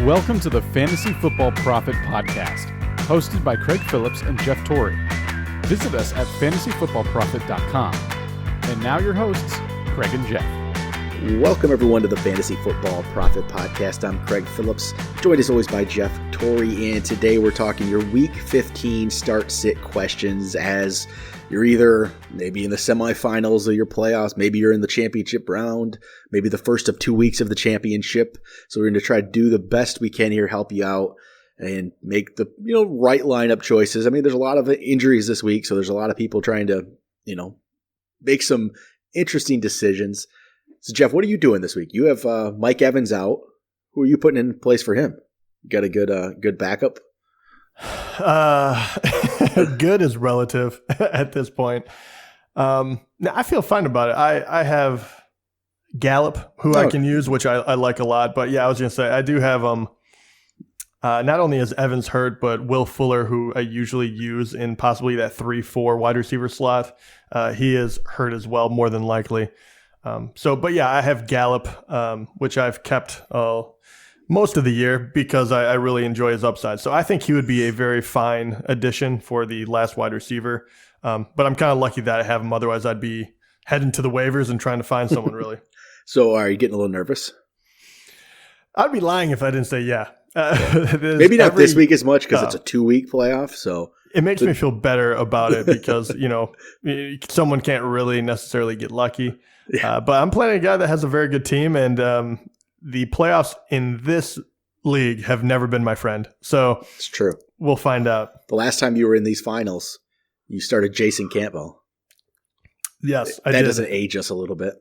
Welcome to the Fantasy Football Prophet Podcast, hosted by Craig Phillips and Jeff Torrey. Visit us at fantasyfootballprophet.com. And now your hosts, Craig and Jeff. Welcome everyone to the Fantasy Football Prophet Podcast. I'm Craig Phillips, joined as always by Jeff Torrey, and today we're talking your Week 15 start-sit questions as you're either maybe in the semifinals of your playoffs, maybe you're in the championship round, maybe the first of 2 weeks of the championship. So we're going to try to do the best we can here, help you out, and make the right lineup choices. I mean, there's a lot of injuries this week, so there's a lot of people trying to make some interesting decisions. So Jeff, what are you doing this week? You have Mike Evans out. Who are you putting in place for him? You got a good backup? Good is relative at this point. I feel fine about it. I have Gallup, who I can use, which I like a lot. But yeah, I was going to say, I do have not only is Evans hurt, but Will Fuller, who I usually use in possibly that 3-4 wide receiver slot. He is hurt as well, more than likely. But yeah, I have Gallup, which I've kept most of the year because I really enjoy his upside. So I think he would be a very fine addition for the last wide receiver. But I'm kind of lucky that I have him. Otherwise, I'd be heading to the waivers and trying to find someone really. So are you getting a little nervous? I'd be lying if I didn't say yeah. Maybe not this week as much because it's a 2-week playoff. So it makes me feel better about it because, someone can't really necessarily get lucky. Yeah. But I'm playing a guy that has a very good team, and the playoffs in this league have never been my friend. So it's true. We'll find out. The last time you were in these finals, you started Jason Campbell. Yes, I did. That doesn't age us a little bit.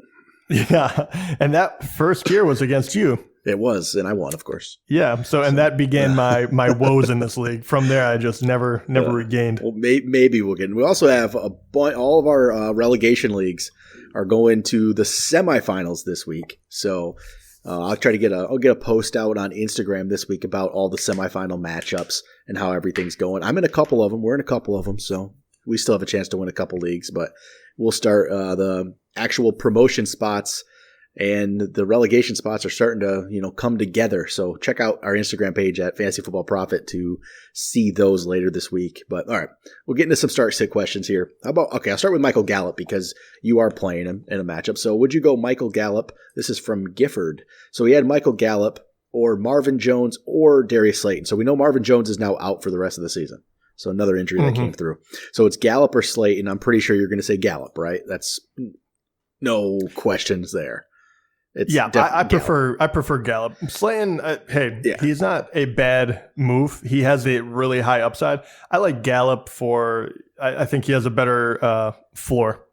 Yeah, and that first year was against you. It was, and I won, of course. Yeah, and that began my woes in this league. From there, I just never regained. Well, maybe we'll get in. We also have all of our relegation leagues are going to the semifinals this week. So I'll try to get a post out on Instagram this week about all the semifinal matchups and how everything's going. I'm in a couple of them. We're in a couple of them, so we still have a chance to win a couple leagues. But we'll start the actual promotion spots, and the relegation spots are starting to come together. So check out our Instagram page at Fantasy Football Prophet to see those later this week. But all right, we'll get into some start-sit questions here. I'll start with Michael Gallup because you are playing him in a matchup. So would you go Michael Gallup? This is from Gifford. So he had Michael Gallup or Marvin Jones or Darius Slayton. So we know Marvin Jones is now out for the rest of the season. So another injury that came through. So it's Gallup or Slayton. I'm pretty sure you're going to say Gallup, right? That's no questions there. I prefer Gallup. Slayton, he's not a bad move. He has a really high upside. I like Gallup I think he has a better floor.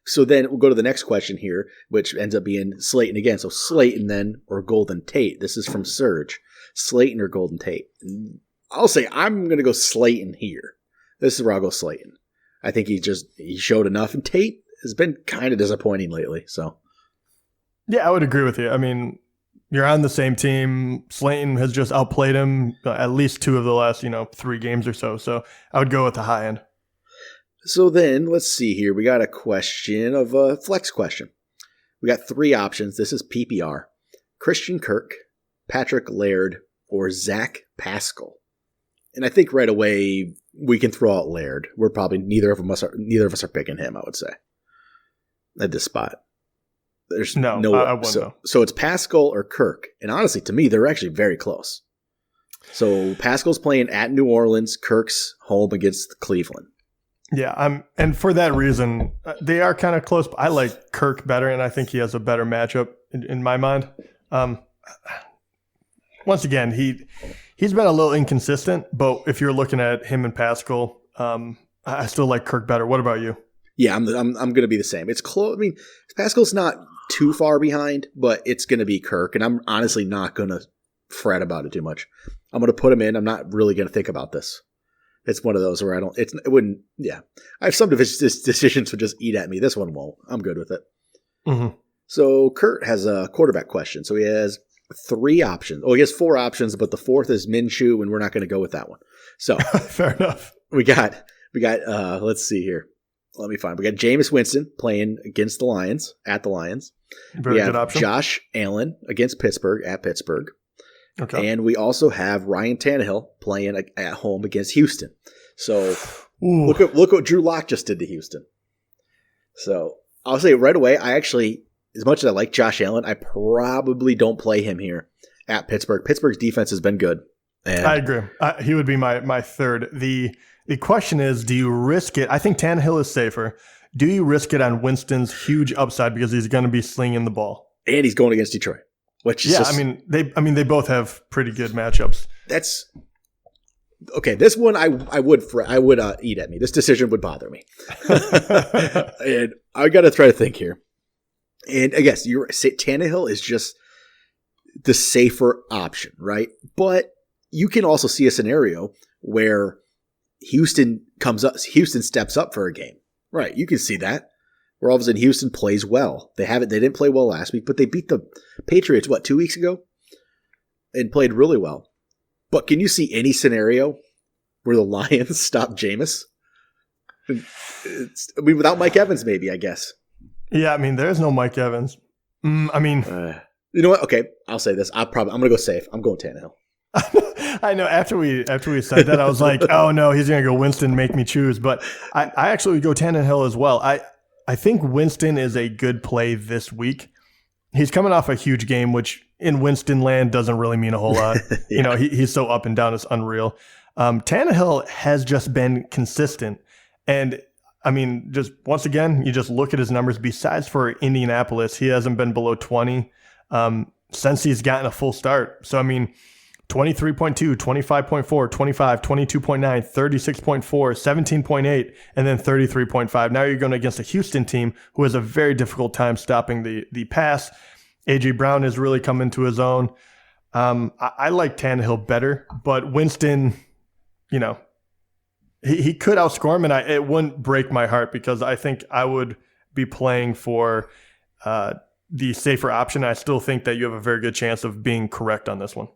So then we'll go to the next question here, which ends up being Slayton again. So Slayton then or Golden Tate. This is from Surge. Slayton or Golden Tate. I'll say I'm going to go Slayton here. This is where I'll go Slayton. I think he showed enough, and Tate has been kind of disappointing lately. So. Yeah, I would agree with you. I mean, you're on the same team. Slayton has just outplayed him at least 2 of the last, 3 games or so. So I would go with the high end. So then let's see here. We got a question of a flex question. We got 3 options. This is PPR. Christian Kirk, Patrick Laird, or Zach Pascal. And I think right away we can throw out Laird. We're probably neither of us are picking him, I would say, at this spot. There's I wouldn't know. So it's Pascal or Kirk. And honestly, to me, they're actually very close. So Pascal's playing at New Orleans. Kirk's home against Cleveland. Yeah, and for that reason, they are kind of close. But I like Kirk better, and I think he has a better matchup in my mind. Once again, he's been a little inconsistent, but if you're looking at him and Pascal, I still like Kirk better. What about you? Yeah, I'm going to be the same. It's close. I mean, Pascal's not too far behind, but it's going to be Kirk, and I'm honestly not going to fret about it too much. I'm going to put him in. I'm not really going to think about this. It's one of those where it wouldn't. Yeah, I have some of his decisions would just eat at me. This one won't. I'm good with it. Mm-hmm. So Kurt has a quarterback question. So he has 3 options. Oh, he has 4 options, but the 4th is Minshew, and we're not going to go with that one. So fair enough. We got. Let's see here. Let me find. We got Jameis Winston playing against the Lions at the Lions. Very good option. Josh Allen against Pittsburgh at Pittsburgh. Okay. And we also have Ryan Tannehill playing at home against Houston. So look what Drew Lock just did to Houston. So I'll say right away, I actually, as much as I like Josh Allen, I probably don't play him here at Pittsburgh. Pittsburgh's defense has been good. And I agree. He would be my third. The question is, do you risk it? I think Tannehill is safer. Do you risk it on Winston's huge upside because he's going to be slinging the ball? And he's going against Detroit. Which is they both have pretty good matchups. That's okay. This one I would eat at me. This decision would bother me, and I got to try to think here. And I guess Tannehill is just the safer option, right? But you can also see a scenario where Houston steps up for a game, right? You can see that. Where all of a sudden Houston plays well. They didn't play well last week, but they beat the Patriots, 2 weeks ago? And played really well. But can you see any scenario where the Lions stop Jameis? Without Mike Evans, maybe, I guess. Yeah, there's no Mike Evans. You know what? Okay, I'll say this. I'm going to go safe. I'm going Tannehill. I know. After we said that, I was like, oh no, he's going to go Winston, make me choose. But I actually would go Tannehill as well. I think Winston is a good play this week. He's coming off a huge game, which in Winston land doesn't really mean a whole lot. Yeah. He's so up and down, it's unreal. Tannehill has just been consistent. And just once again, you just look at his numbers. Besides for Indianapolis, he hasn't been below 20 since he's gotten a full start. So, 23.2, 25.4, 25, 22.9, 36.4, 17.8, and then 33.5. Now you're going against a Houston team who has a very difficult time stopping the pass. A.J. Brown has really come into his own. I like Tannehill better, but Winston, he could outscore him, and it wouldn't break my heart because I think I would be playing for the safer option. I still think that you have a very good chance of being correct on this one.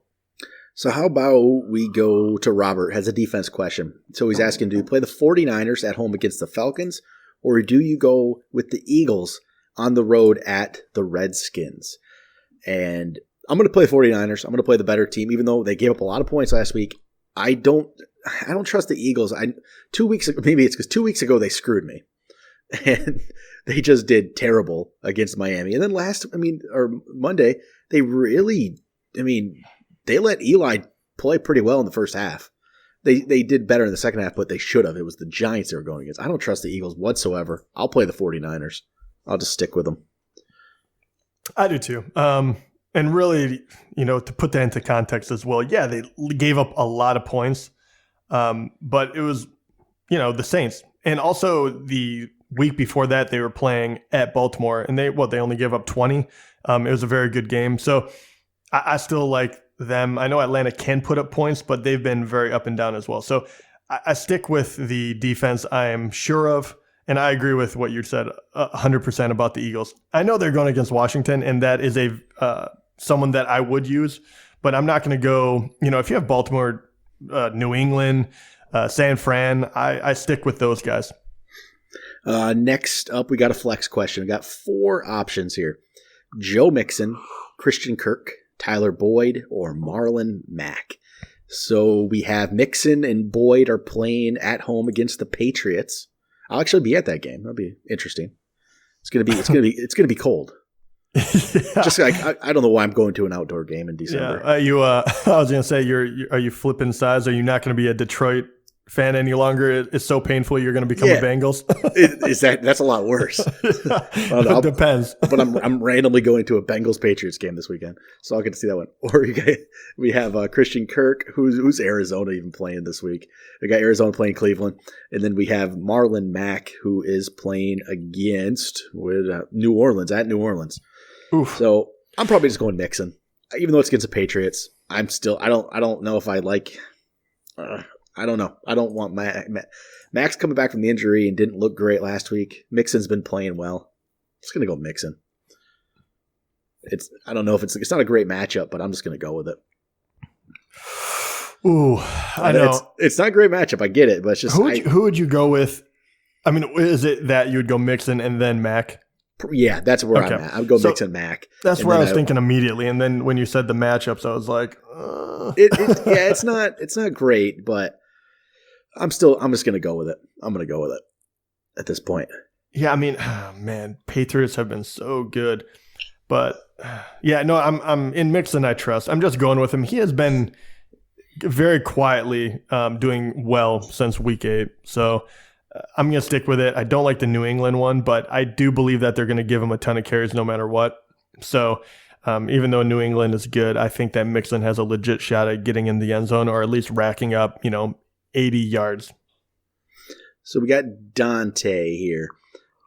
So how about we go to Robert, has a defense question. So he's asking, do you play the 49ers at home against the Falcons, or do you go with the Eagles on the road at the Redskins? And I'm going to play the 49ers. I'm going to play the better team, even though they gave up a lot of points last week. I don't trust the Eagles. 2 weeks ago, maybe it's because 2 weeks ago they screwed me. And they just did terrible against Miami. And then Monday, they really, they let Eli play pretty well in the first half. They did better in the second half, but they should have. It was the Giants they were going against. I don't trust the Eagles whatsoever. I'll play the 49ers. I'll just stick with them. I do too. And really, to put that into context as well, yeah, they gave up a lot of points, but it was, the Saints. And also the week before that, they were playing at Baltimore, and they only gave up 20. It was a very good game. So I still like them. I know Atlanta can put up points, but they've been very up and down as well. So I stick with the defense I am sure of, and I agree with what you said 100% about the Eagles. I know they're going against Washington, and that is someone that I would use, but I'm not going to go, if you have Baltimore, New England, San Fran, I stick with those guys. Next up, we got a flex question. We got 4 options here. Joe Mixon, Christian Kirk, Tyler Boyd, or Marlon Mack. So we have Mixon and Boyd are playing at home against the Patriots. I'll actually be at that game. That'll be interesting. It's gonna be cold. Yeah. Just like I don't know why I'm going to an outdoor game in December. Yeah. I was gonna say, are you flipping sides? Are you not going to be a Detroit fan any longer? It's so painful you're going to become a Bengals. That's a lot worse. It depends. But I'm randomly going to a Bengals Patriots game this weekend, so I'll get to see that one. Or we have Christian Kirk, who's Arizona even playing this week. We got Arizona playing Cleveland, and then we have Marlon Mack, who is playing against New Orleans at New Orleans. Oof. So I'm probably just going Mixon, even though it's against the Patriots. I don't know if I like. I don't know. I don't want Max coming back from the injury and didn't look great last week. Mixon's been playing well. Just gonna go Mixon. I don't know if it's not a great matchup, but I'm just gonna go with it. Ooh, I know it's not a great matchup. I get it, but it's just who would you go with? Is it that you would go Mixon and then Mac? Yeah, that's where I'm at. I would go Mix and Mac. That's where I was thinking immediately. And then when you said the matchups, I was like, it's not great, but I'm just going to go with it. I'm going to go with it at this point. Yeah, I mean, man, Patriots have been so good. But yeah, no, I'm in Mixon, I trust. I'm just going with him. He has been very quietly doing well since week 8. So I'm going to stick with it. I don't like the New England one, but I do believe that they're going to give him a ton of carries no matter what. So even though New England is good, I think that Mixon has a legit shot at getting in the end zone or at least racking up, 80 yards. So we got Dante here.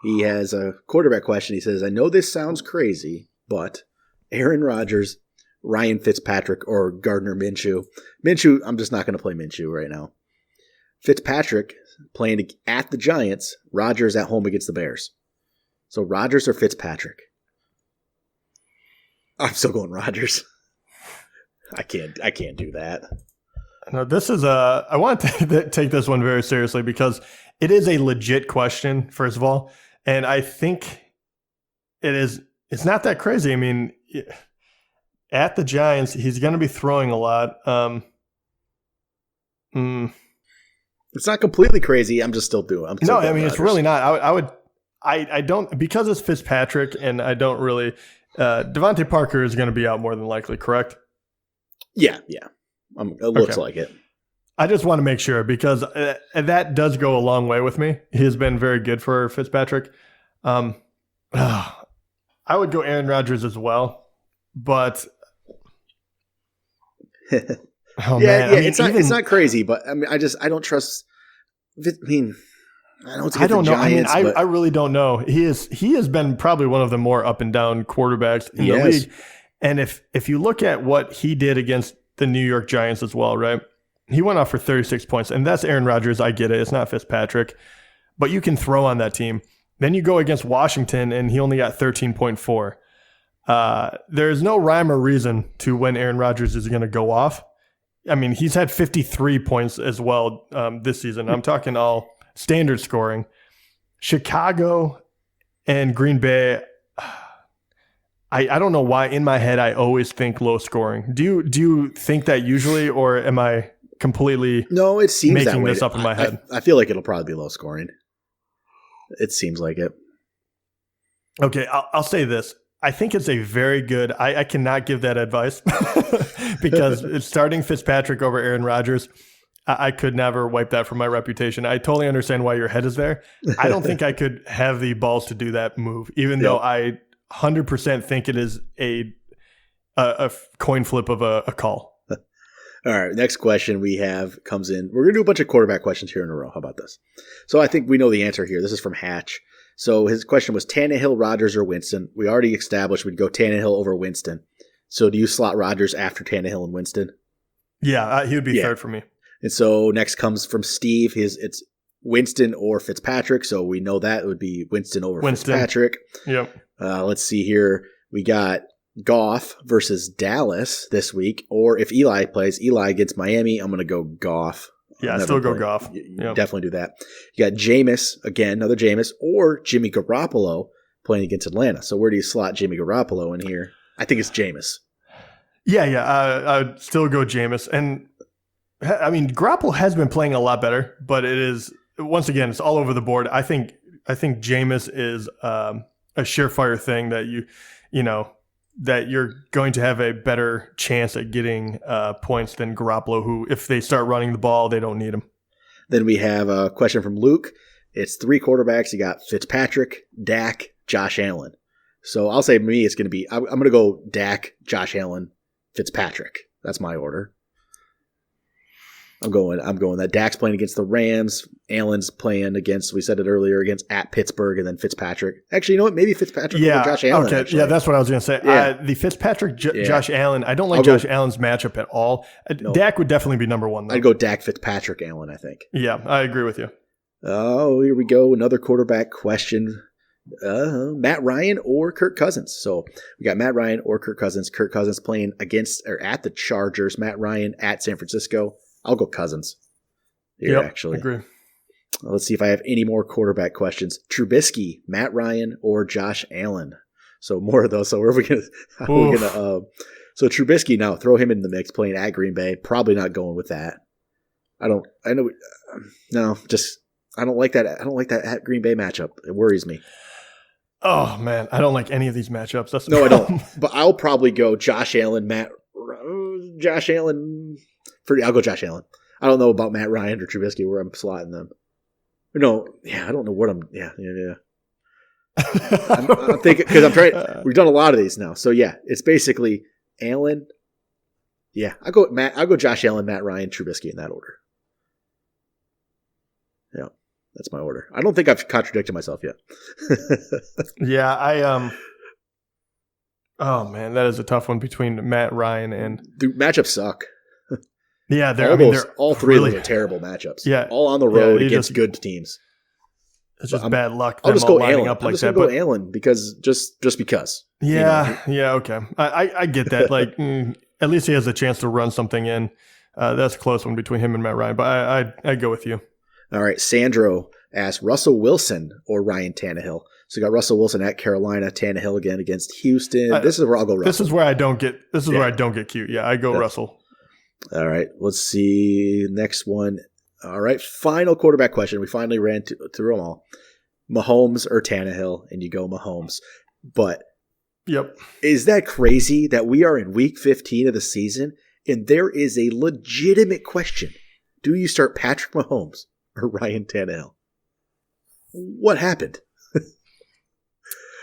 He has a quarterback question. He says, I know this sounds crazy, but Aaron Rodgers, Ryan Fitzpatrick, or Gardner Minshew. Minshew, I'm just not going to play Minshew right now. Fitzpatrick playing at the Giants, Rodgers at home against the Bears. So Rodgers or Fitzpatrick? I'm still going Rodgers. I can't do that. No, this is I want to take this one very seriously because it is a legit question, first of all. And I think it's not that crazy. I mean, at the Giants, he's going to be throwing a lot. It's not completely crazy. I'm just still doing. No, I mean, Rodgers. It's really not. I don't, because it's Fitzpatrick and I don't really, Devontae Parker is going to be out more than likely, correct? Yeah. It looks like it. I just want to make sure because that does go a long way with me. He's been very good for Fitzpatrick. I would go Aaron Rodgers as well, but man, it's not crazy, but I mean, I don't trust. I don't know. Giants, I really don't know. He has been probably one of the more up and down quarterbacks in the league. And if you look at what he did against the New York Giants as well, right? He went off for 36 points, and that's Aaron Rodgers. I get it. It's not Fitzpatrick, but you can throw on that team. Then you go against Washington, and he only got 13.4. There's no rhyme or reason to when Aaron Rodgers is going to go off. I mean, he's had 53 points as well this season. I'm talking all standard scoring. Chicago and Green Bay, I don't know why in my head I always think low scoring. Do you think that usually, or am I completely it seems making that way. This up in my head? I feel like it'll probably be low scoring. It seems like it. Okay, I'll say this. I think it's a very good. I cannot give that advice because it's starting Fitzpatrick over Aaron Rodgers. I could never wipe that from my reputation. I totally understand why your head is there. I don't think I could have the balls to do that move, even though I 100% think it is a coin flip of a call. All right, next question we have comes in. We're going to do a bunch of quarterback questions here in a row. How about this? So I think we know the answer here. This is from Hatch. So his question was Tannehill, Rodgers, or Winston. We already established we'd go Tannehill over Winston. So do you slot Rodgers after Tannehill and Winston? Yeah, he would be third for me. And so next comes from Steve. It's Winston or Fitzpatrick. So we know that it would be Winston over Fitzpatrick. Yep. Let's see here. We got Goff versus Dallas this week. Or if Eli plays, Eli against Miami, I'm going to go Goff. Yeah, still go Goff. Definitely do that. You got Jameis, again, another Jameis, or Jimmy Garoppolo playing against Atlanta. So where do you slot Jimmy Garoppolo in here? I think it's Jameis. Yeah. I would still go Jameis. And I mean, Garoppolo has been playing a lot better, but it is, once again, it's all over the board. I think Jameis is a surefire thing that that you're going to have a better chance at getting points than Garoppolo, who, if they start running the ball, they don't need him. Then we have a question from Luke. It's 3 quarterbacks. You got Fitzpatrick, Dak, Josh Allen. So I'll say me, it's going to be, I'm going to go Dak, Josh Allen, Fitzpatrick. That's my order. I'm going that Dak's playing against the Rams. Allen's playing against, we said it earlier, against at Pittsburgh, and then Fitzpatrick. Actually, you know what? Maybe Fitzpatrick over Josh Allen. Okay. Actually. Yeah, that's what I was going to say. Yeah. The Fitzpatrick, Josh Allen, I don't like Josh Allen's matchup at all. No. Dak would definitely be number 1, though. I'd go Dak, Fitzpatrick, Allen, I think. Yeah, I agree with you. Oh, here we go. Another quarterback question. Matt Ryan or Kirk Cousins. So we got Matt Ryan or Kirk Cousins. Kirk Cousins playing against or at the Chargers. Matt Ryan at San Francisco. I'll go Cousins. Here, actually. Agree. Let's see if I have any more quarterback questions. Trubisky, Matt Ryan, or Josh Allen. So more of those. So where are we gonna? So Trubisky now, throw him in the mix. Playing at Green Bay, probably not going with that. I don't like that. I don't like that at Green Bay matchup. It worries me. Oh man, I don't like any of these matchups. I don't. But I'll probably go Josh Allen, I'll go Josh Allen. I don't know about Matt Ryan or Trubisky where I'm slotting them. No, yeah, I don't know what I'm. Yeah. I'm thinking because I'm trying. We've done a lot of these now, so yeah, it's basically Allen. Yeah, I'll go Josh Allen, Matt Ryan, Trubisky in that order. Yeah, that's my order. I don't think I've contradicted myself yet. Yeah, oh man, that is a tough one between Matt Ryan and the matchups suck. Yeah, all three of them are terrible matchups. Yeah, all on the road against good teams. It's just bad luck. I'll just go Allen. Up like I'm just that, gonna go Allen because just because. Yeah, okay. I get that. Like at least he has a chance to run something in. That's a close one between him and Matt Ryan, but I go with you. All right, Sandro asked Russell Wilson or Ryan Tannehill. So you got Russell Wilson at Carolina, Tannehill again against Houston. This is where I'll go Russell. This is where I don't get. Where I don't get cute. Yeah, I go Russell. All right, let's see. Next one. All right, final quarterback question. We finally ran through them all. Mahomes or Tannehill, and you go Mahomes. But is that crazy that we are in week 15 of the season, and there is a legitimate question? Do you start Patrick Mahomes or Ryan Tannehill? What happened?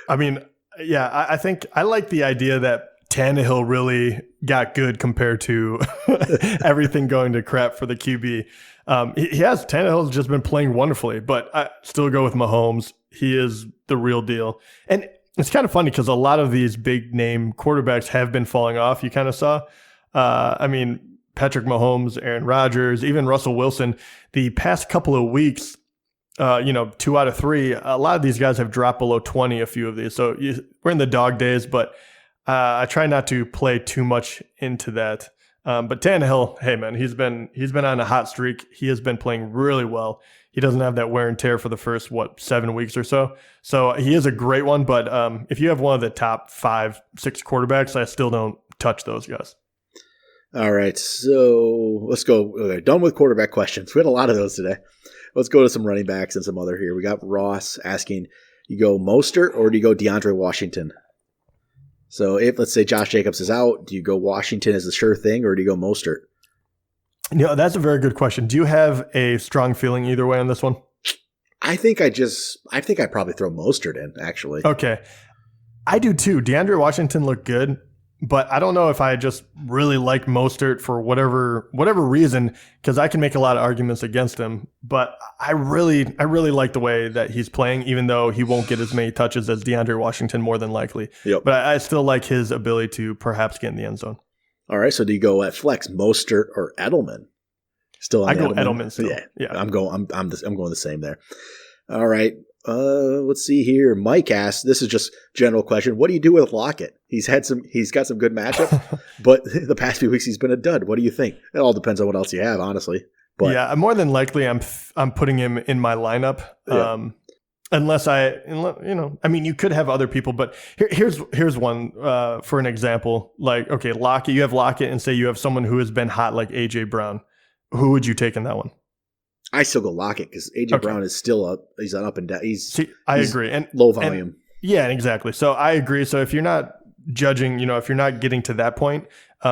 I mean, yeah, I think I like the idea that Tannehill really got good compared to everything going to crap for the QB. Tannehill's just been playing wonderfully, but I still go with Mahomes. He is the real deal. And it's kind of funny because a lot of these big name quarterbacks have been falling off. You kind of saw, Patrick Mahomes, Aaron Rodgers, even Russell Wilson, the past couple of weeks, 2 out of 3, a lot of these guys have dropped below 20, a few of these. So we're in the dog days, but I try not to play too much into that. But Tannehill, hey man, he's been on a hot streak. He has been playing really well. He doesn't have that wear and tear for the first 7 weeks or so. So he is a great one. But if you have one of the top 5-6 quarterbacks, I still don't touch those guys. All right, so let's go. Okay, done with quarterback questions. We had a lot of those today. Let's go to some running backs and some other here. We got Ross asking, you go Mostert or do you go DeAndre Washington? So if, let's say, Josh Jacobs is out, do you go Washington as the sure thing or do you go Mostert? That's a very good question. Do you have a strong feeling either way on this one? I think I probably throw Mostert in, actually. Okay. I do too. DeAndre Washington looked good, but I don't know if I just really like Mostert for whatever reason, because I can make a lot of arguments against him. But I really like the way that he's playing, even though he won't get as many touches as DeAndre Washington more than likely. Yep. But I still like his ability to perhaps get in the end zone. All right. So do you go at flex Mostert or Edelman? Still, I go Edelman. Still. Yeah. I'm going the same there. All right. Let's see here. Mike asked, this is just general question. What do you do with Lockett? He's got some good matchups, but the past few weeks he's been a dud. What do you think? It all depends on what else you have, honestly. But yeah, more than likely I'm putting him in my lineup. Yeah. Unless you could have other people, but here's one for an example. Like, okay, Lockett, you have Lockett, and say you have someone who has been hot like AJ Brown. Who would you take in that one? I still go Lockett because AJ Brown is still up. He's an up and down. I agree, and low volume. Yeah, exactly. So I agree. So if you're not judging, if you're not getting to that point,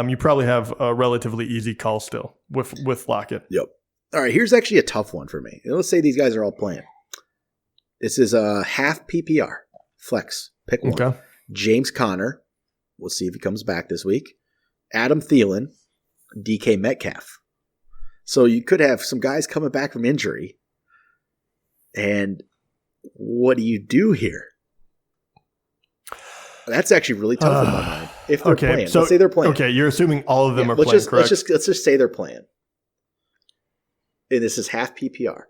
you probably have a relatively easy call still with Lockett. Yep. All right. Here's actually a tough one for me. Let's say these guys are all playing. This is a half PPR flex. Pick one. Okay. James Conner. We'll see if he comes back this week. Adam Thielen, DK Metcalf. So you could have some guys coming back from injury. And what do you do here? That's actually really tough in my mind. If they're playing. So, let's say they're playing. Okay, you're assuming all of them are playing, correct? Let's just say they're playing. And this is half PPR.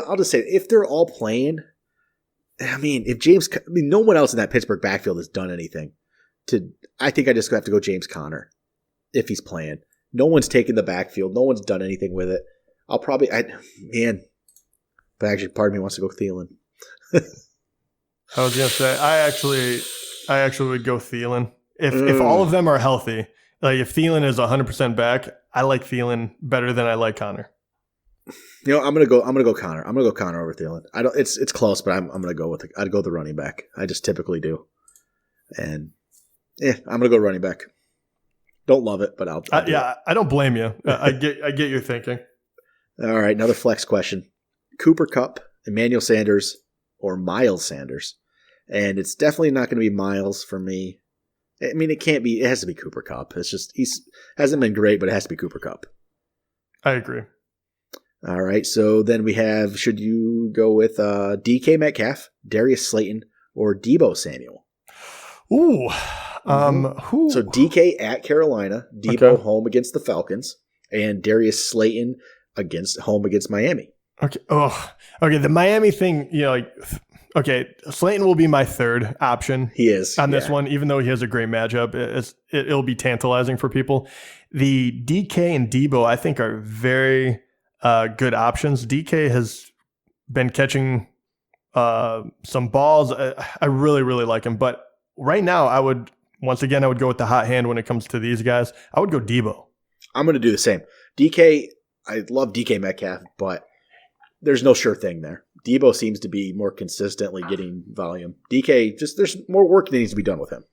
I'll just say, if they're all playing, no one else in that Pittsburgh backfield has done anything. I think I just have to go James Conner if he's playing. No one's taken the backfield. No one's done anything with it. But But actually, part of me wants to go Thielen. I was gonna say I actually would go Thielen if all of them are healthy. Like if Thielen is 100% back, I like Thielen better than I like Connor. I'm gonna go Connor. I'm gonna go Connor over Thielen. It's close, but I'm gonna go with I'd go the running back. I just typically do, and I'm gonna go running back. Don't love it, but I'll do it. I don't blame you. I get your thinking. All right, another flex question: Cooper Kupp, Emmanuel Sanders, or Miles Sanders? And it's definitely not going to be Miles for me. I mean, it can't be. It has to be Cooper Kupp. It's just hasn't been great, but it has to be Cooper Kupp. I agree. All right, so then we have, should you go with DK Metcalf, Darius Slayton, or Deebo Samuel? Ooh. Who? So DK at Carolina, Deebo home against the Falcons, and Darius Slayton home against Miami. Okay. Oh, okay. The Miami thing, Slayton will be my third option. He is on this one, even though he has a great matchup. It'll be tantalizing for people. The DK and Deebo, I think, are very good options. DK has been catching some balls. I really, really like him. But right now, I would go with the hot hand when it comes to these guys. I would go Deebo. I'm going to do the same. DK, I love DK Metcalf, but there's no sure thing there. Deebo seems to be more consistently getting volume. DK, there's more work that needs to be done with him.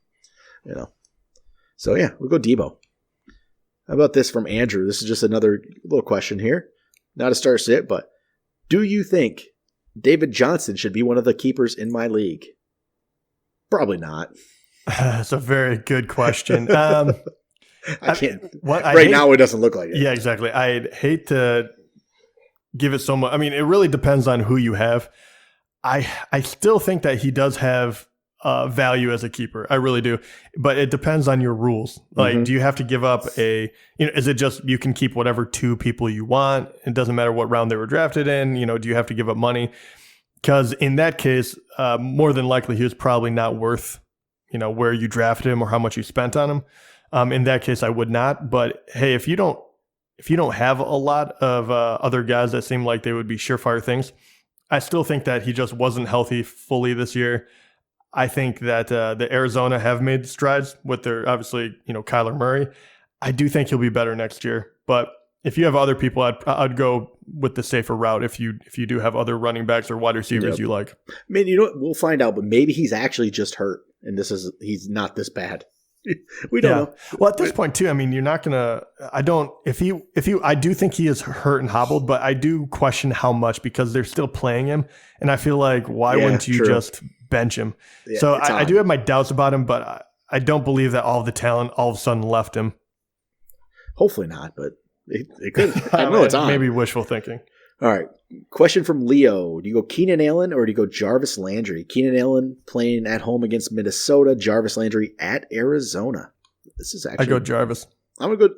So yeah, we'll go Deebo. How about this from Andrew? This is just another little question here. Not a start sit, but do you think David Johnson should be one of the keepers in my league? Probably not. That's a very good question. I can't. Now, it doesn't look like it. Yeah, exactly. I'd hate to give it so much. I mean, it really depends on who you have. I still think that he does have value as a keeper. I really do. But it depends on your rules. Like, do you have to give up is it just you can keep whatever two people you want? It doesn't matter what round they were drafted in. Do you have to give up money? Because in that case, more than likely, he was probably not worth, where you drafted him or how much you spent on him. In that case, I would not. But hey, if you don't have a lot of other guys that seem like they would be surefire things, I still think that he just wasn't healthy fully this year. I think that the Arizona have made strides with their, obviously, Kyler Murray. I do think he'll be better next year. But if you have other people, I'd go with the safer route if you do have other running backs or wide receivers you like. I mean, we'll find out, but maybe he's actually just hurt and he's not this bad. We don't know. Well, at this point too, I mean, you're not gonna. I do think he is hurt and hobbled, but I do question how much because they're still playing him, and I feel like why wouldn't you just bench him? Yeah, so I do have my doubts about him, but I don't believe that all of the talent all of a sudden left him. Hopefully not, but it could. I know it's on. Maybe wishful thinking. All right. Question from Leo. Do you go Keenan Allen or do you go Jarvis Landry? Keenan Allen playing at home against Minnesota. Jarvis Landry at Arizona. This is actually. I go Jarvis. I'm going to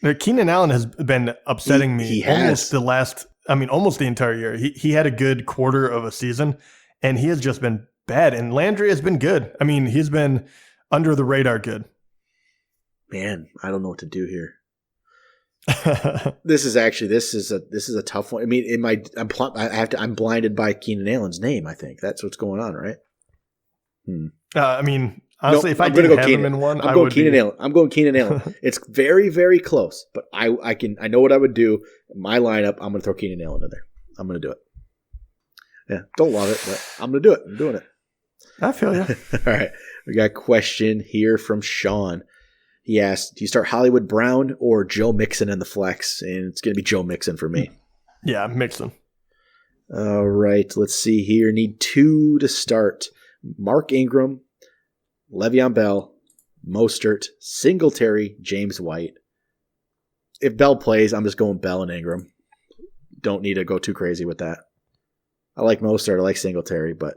go. Keenan Allen has been upsetting me. He has. Almost the entire year. He had a good quarter of a season, and he has just been bad. And Landry has been good. I mean, he's been under the radar good. Man, I don't know what to do here. This is a tough one. I mean, I'm blinded by Keenan Allen's name. I think that's what's going on, right? I mean, honestly, if I didn't have him in one, I'm going Keenan Allen. I'm going Keenan Allen. It's very, very close, but I know what I would do. My lineup, I'm going to throw Keenan Allen in there. I'm going to do it. Yeah, don't love it, but I'm going to do it. I'm doing it. I feel you. All right, we got a question here from Sean. He asked, do you start Hollywood Brown or Joe Mixon in the flex? And it's going to be Joe Mixon for me. Yeah, Mixon. All right, let's see here. Need two to start. Mark Ingram, Le'Veon Bell, Mostert, Singletary, James White. If Bell plays, I'm just going Bell and Ingram. Don't need to go too crazy with that. I like Mostert. I like Singletary, but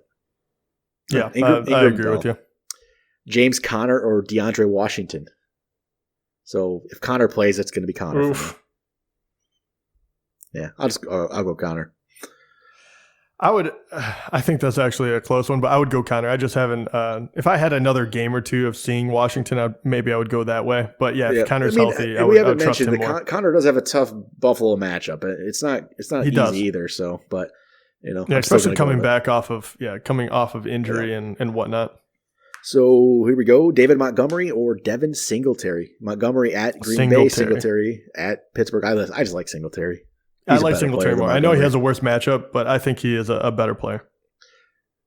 yeah, Ingram, I agree Bell. with you. James Conner or DeAndre Washington. So if Connor plays, it's going to be Connor for me. Yeah, I'll go Connor. I think that's actually a close one, but I would go Connor. I just haven't, if I had another game or two of seeing Washington, maybe I would go that way. But yeah, if Connor's healthy, I would trust him more. Connor does have a tough Buffalo matchup. It's not easy either. So, but especially coming off of injury and whatnot. So here we go. David Montgomery or Devin Singletary. Montgomery at Green Bay, Singletary at Pittsburgh. I just like Singletary. I like Singletary more. I know he has a worse matchup, but I think he is a better player.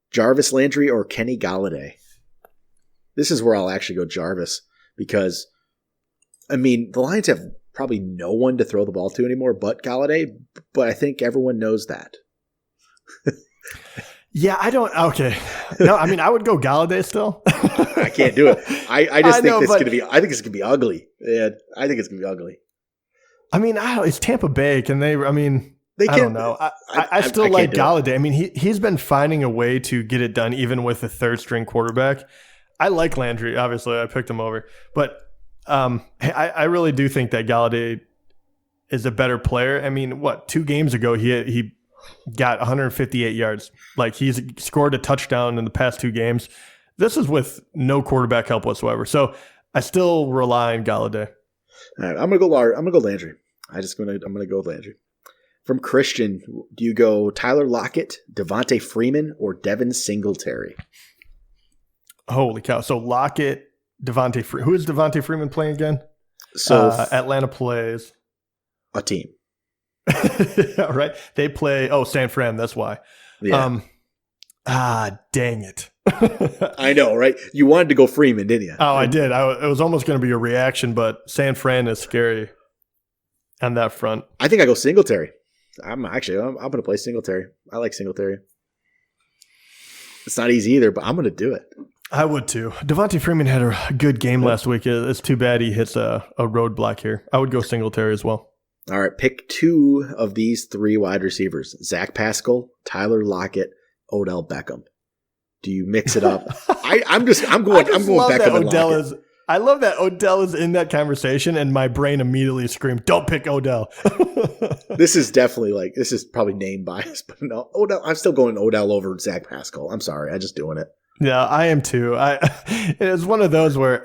Jarvis Landry or Kenny Galladay. This is where I'll actually go Jarvis because, the Lions have probably no one to throw the ball to anymore but Galladay, but I think everyone knows that. Yeah, I don't. Okay. No, I would go Galladay still. I can't do it. I just think it's going to be, I think it's going to be ugly. Yeah, I think it's going to be ugly. It's Tampa Bay. Can they? I don't know. I still like Galladay. He's been finding a way to get it done, even with a third string quarterback. I like Landry. Obviously, I picked him over, but I really do think that Galladay is a better player. 2 games ago he got 158 yards. Like he's scored a touchdown in the past 2 games. This is with no quarterback help whatsoever. So I still rely on Galladay. All right, I'm gonna go Landry. I'm gonna go with Landry. From Christian, do you go Tyler Lockett, Devontae Freeman, or Devin Singletary? Holy cow! So Lockett, Devontae Freeman. Who is Devontae Freeman playing again? So Atlanta plays a team. Right? They play. Oh, San Fran. That's why. Yeah. Dang it. I know, right? You wanted to go Freeman, didn't you? Oh, I did. It was almost going to be a reaction, but San Fran is scary on that front. I think I go Singletary. I'm going to play Singletary. I like Singletary. It's not easy either, but I'm going to do it. I would too. Devontae Freeman had a good game last week. It's too bad he hits a roadblock here. I would go Singletary as well. All right, pick 2 of these 3 wide receivers: Zach Pascal, Tyler Lockett, Odell Beckham. Do you mix it up? I'm going Beckham and Lockett. I love that Odell is in that conversation, and my brain immediately screamed, "Don't pick Odell." This is probably name bias, but no, Odell. I'm still going Odell over Zach Pascal. I'm sorry, I'm just doing it. Yeah, I am too. It's one of those where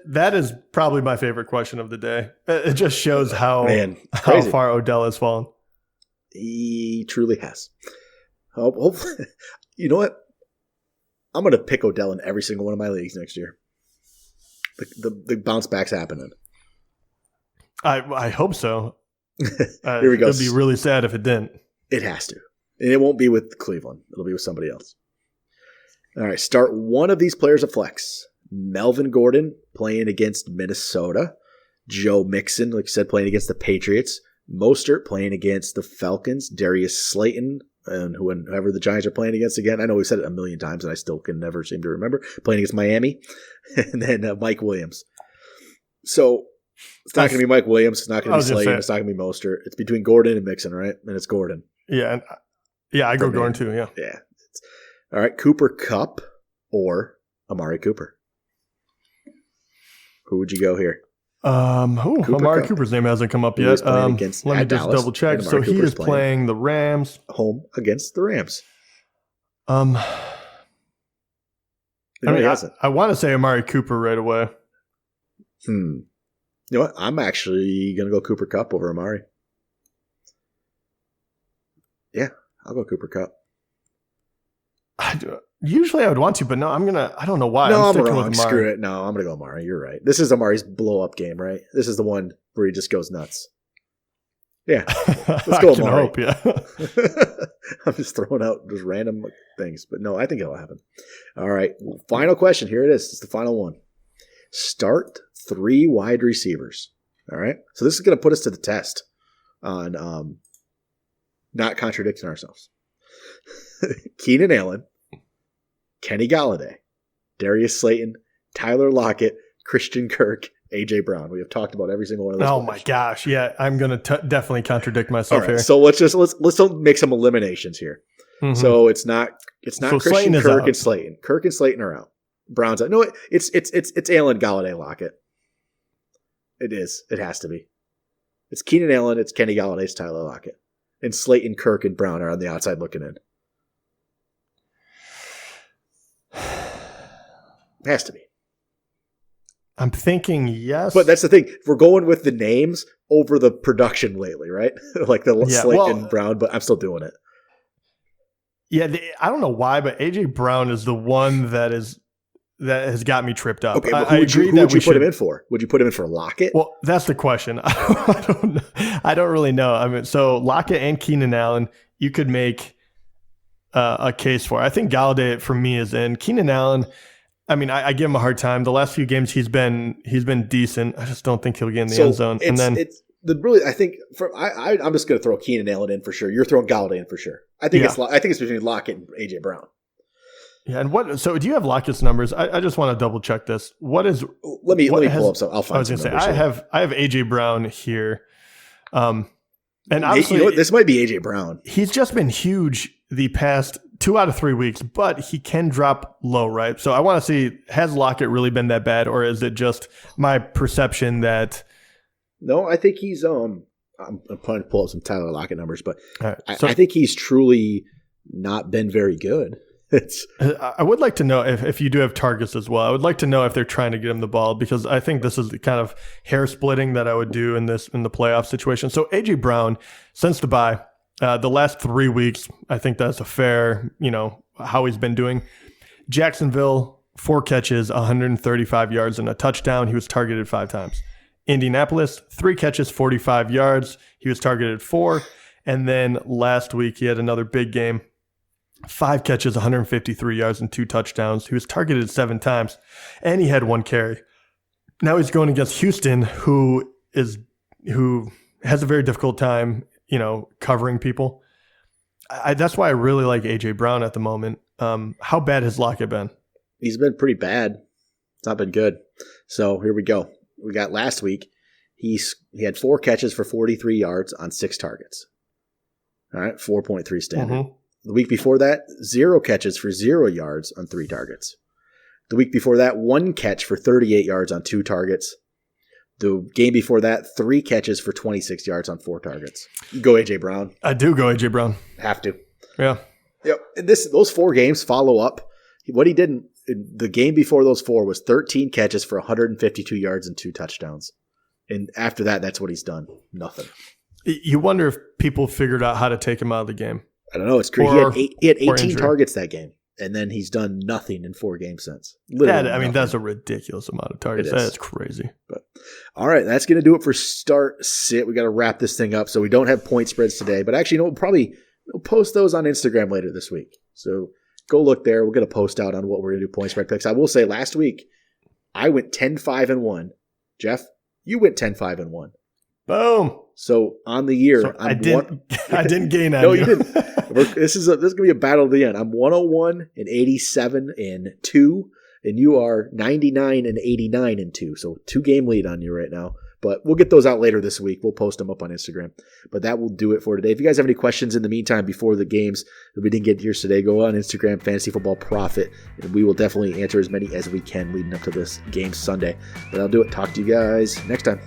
that is probably my favorite question of the day. It just shows how far Odell has fallen. He truly has. Hopefully, you know what? I'm going to pick Odell in every single one of my leagues next year. The bounce back's happening. I hope so. Here we go. It'd be really sad if it didn't. It has to. And it won't be with Cleveland. It'll be with somebody else. All right. Start one of these players at flex. Melvin Gordon playing against Minnesota. Joe Mixon, like I said, playing against the Patriots. Mostert playing against the Falcons. Darius Slayton and whoever the Giants are playing against again. I know we've said it a million times and I still can never seem to remember. Playing against Miami. And then Mike Williams. So it's not going to be Mike Williams. It's not going to be Slayton. It's not going to be Mostert. It's between Gordon and Mixon, right? And it's Gordon. Yeah. I go Gordon too. Yeah. Yeah. All right. Cooper Kupp or Amari Cooper. Who would you go here? Amari Cooper's name hasn't come up yet. Let me just double check. So he is playing the Rams. Home against the Rams. I want to say Amari Cooper right away. You know what? I'm actually going to go Cooper Kupp over Amari. Yeah, I'll go Cooper Kupp. Usually I would want to, but no, I don't know why. No, I'm wrong. Screw it. No, I'm going to go Amari. You're right. This is Amari's blow-up game, right? This is the one where he just goes nuts. Yeah. Let's go Amari. Hope, yeah. I'm just throwing out just random things, but no, I think it'll happen. All right. Final question. Here it is. It's the final one. Start 3 wide receivers. All right. So this is going to put us to the test on not contradicting ourselves. Keenan Allen, Kenny Galladay, Darius Slayton, Tyler Lockett, Christian Kirk, A.J. Brown. We have talked about every single one of those. Oh my gosh. Yeah. I'm going to definitely contradict myself here. So let's make some eliminations here. Mm-hmm. So it's not Christian, Kirk, and Slayton. Kirk and Slayton are out. Brown's out. No, it's Allen, Galladay, Lockett. It is. It has to be. It's Keenan Allen. It's Kenny Galladay. It's Tyler Lockett. And Slayton, Kirk, and Brown are on the outside looking in. It has to be. I'm thinking yes. But that's the thing. We're going with the names over the production lately, right? Like the Slayton, Brown, but I'm still doing it. Yeah, I don't know why, but A.J. Brown is the one that has got me tripped up. Okay, who would you put him in for? Would you put him in for Lockett? Well, that's the question. I don't really know. I mean, so Lockett and Keenan Allen, you could make a case for. I think Galladay for me is in. Keenan Allen, I mean, I give him a hard time. The last few games he's been decent. I just don't think he'll get in the end zone. And then I think I'm just going to throw Keenan Allen in for sure. You're throwing Galladay in for sure. I think it's between Lockett and A.J. Brown. Yeah, and so do you have Lockett's numbers? I just want to double check this. What is? Let me pull up some. I'll find. I was going to say I have A.J. Brown here, and obviously this might be A.J. Brown. He's just been huge the past 2 out of 3 weeks, but he can drop low, right? So I want to see, has Lockett really been that bad, or is it just my perception that? No, I think he's I'm trying to pull up some Tyler Lockett numbers, but right, I think he's truly not been very good. I would like to know if you do have targets as well. I would like to know if they're trying to get him the ball, because I think this is the kind of hair splitting that I would do in the playoff situation. So A.J. Brown, since the bye, the last 3 weeks, I think that's a fair, how he's been doing. Jacksonville, 4 catches, 135 yards and a touchdown. He was targeted 5 times. Indianapolis, 3 catches, 45 yards. He was targeted 4. And then last week, he had another big game. 5 catches, 153 yards and 2 touchdowns. He was targeted 7 times, and he had 1 carry. Now he's going against Houston, who has a very difficult time, covering people. That's why I really like A.J. Brown at the moment. How bad has Lockett been? He's been pretty bad. It's not been good. So here we go. We got last week. He had 4 catches for 43 yards on 6 targets. All right, 4.3 standard. Mm-hmm. The week before that, 0 catches for 0 yards on 3 targets. The week before that, 1 catch for 38 yards on 2 targets. The game before that, 3 catches for 26 yards on 4 targets. You go A.J. Brown. I do go A.J. Brown. Have to. Yeah. Yep. And those 4 games follow up. What he did in the game before those 4 was 13 catches for 152 yards and 2 touchdowns. And after that, that's what he's done. Nothing. You wonder if people figured out how to take him out of the game. I don't know. It's crazy. He had 18 targets that game, and then he's done nothing in 4 games since. That's a ridiculous amount of targets. That's crazy. But all right, that's going to do it for start sit. We got to wrap this thing up, so we don't have point spreads today. But actually, we'll probably post those on Instagram later this week. So go look there. We're going to post out on what we're going to do point spread picks. I will say last week I went 10-5-1. Jeff, you went 10-5-1. Boom. So on the year, so I didn't gain on no, you. you didn't. This is going to be a battle at the end. I'm 101-87-2, and you are 99-89-2. So 2 game lead on you right now. But we'll get those out later this week. We'll post them up on Instagram. But that will do it for today. If you guys have any questions in the meantime before the games that we didn't get to yours today, go on Instagram, Fantasy Football Profit, and we will definitely answer as many as we can leading up to this game Sunday. But I'll do it. Talk to you guys next time.